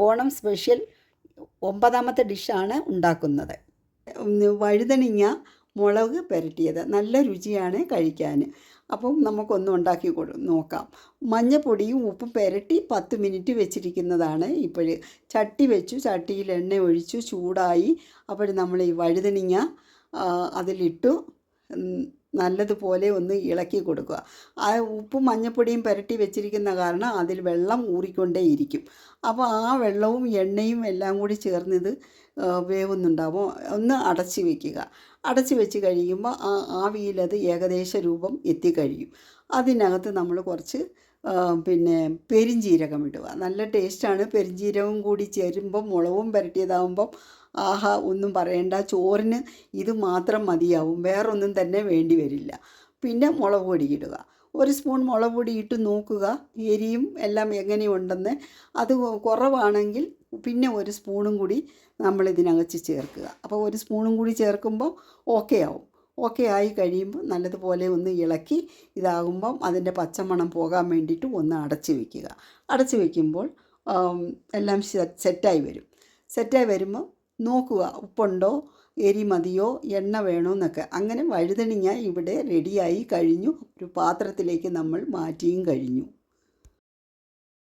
Onam special 9ാമത്തെ ഡിഷാണ് ഉണ്ടാക്കുന്നത്. വഴുതനങ്ങ മുളക് പുരട്ടിയത് നല്ല രുചിയാണ് കഴിക്കാൻ. അപ്പം നമുക്കൊന്ന് ഉണ്ടാക്കി നോക്കാം. മഞ്ഞൾപ്പൊടിയും ഉപ്പും പുരട്ടി 10 മിനിറ്റ് വെച്ചിരിക്കുന്നതാണ്. ഇപ്പോൾ ചട്ടി വെച്ചു, ചട്ടിയിൽ എണ്ണ ഒഴിച്ചു, ചൂടായി. അപ്പോൾ നമ്മൾ ഈ വഴുതനങ്ങ അതിലിട്ടു നല്ലതുപോലെ ഒന്ന് ഇളക്കി കൊടുക്കുക. ആ ഉപ്പും മഞ്ഞൾപ്പൊടിയും പുരട്ടി വെച്ചിരിക്കുന്ന കാരണം അതിൽ വെള്ളം ഊറിക്കൊണ്ടേയിരിക്കും. അപ്പോൾ ആ വെള്ളവും എണ്ണയും എല്ലാം കൂടി ചേർന്നിത് വേവുന്നുണ്ടാവും. ഒന്ന് അടച്ച് വയ്ക്കുക. അടച്ച് വെച്ച് കഴിയുമ്പോൾ ആ ആവിയിലത് ഏകദേശ രൂപം എത്തിക്കഴിയും. അതിനകത്ത് നമ്മൾ കുറച്ച് പെരിഞ്ജീരകം ഇടുക. നല്ല ടേസ്റ്റാണ്. പെരിഞ്ജീരകം കൂടി ചേരുമ്പം മുളകും പുരട്ടിയതാകുമ്പം ആഹാ ഒന്നും പറയണ്ട. ചോറിന് ഇത് മാത്രം മതിയാവും, വേറൊന്നും തന്നെ വേണ്ടി വരില്ല. പിന്നെ മുളക് പൊടി ഇടുക. 1 സ്പൂൺ മുളക് പൊടി ഇട്ട് നോക്കുക എരിയും എല്ലാം എങ്ങനെയുണ്ടെന്ന്. അത് കുറവാണെങ്കിൽ പിന്നെ 1 സ്പൂണും കൂടി നമ്മൾ ഇതിനകത്ത് ചേർക്കുക. അപ്പോൾ 1 സ്പൂണും കൂടി ചേർക്കുമ്പോൾ ഓക്കെ ആവും. ഓക്കെ ആയി കഴിയുമ്പോൾ നല്ലതുപോലെ ഒന്ന് ഇളക്കി ഇതാകുമ്പം അതിൻ്റെ പച്ചമണം പോകാൻ വേണ്ടിയിട്ട് ഒന്ന് അടച്ച് വയ്ക്കുക. അടച്ച് വയ്ക്കുമ്പോൾ എല്ലാം സെറ്റായി വരും. സെറ്റായി വരുമ്പോൾ നോക്കുക ഉപ്പുണ്ടോ, എരി മതിയോ, എണ്ണ വേണോ എന്നൊക്കെ. അങ്ങനെ വഴുതനങ്ങ ഇവിടെ റെഡിയായി കഴിഞ്ഞു. ഒരു പാത്രത്തിലേക്ക് നമ്മൾ മാറ്റിയും കഴിഞ്ഞു.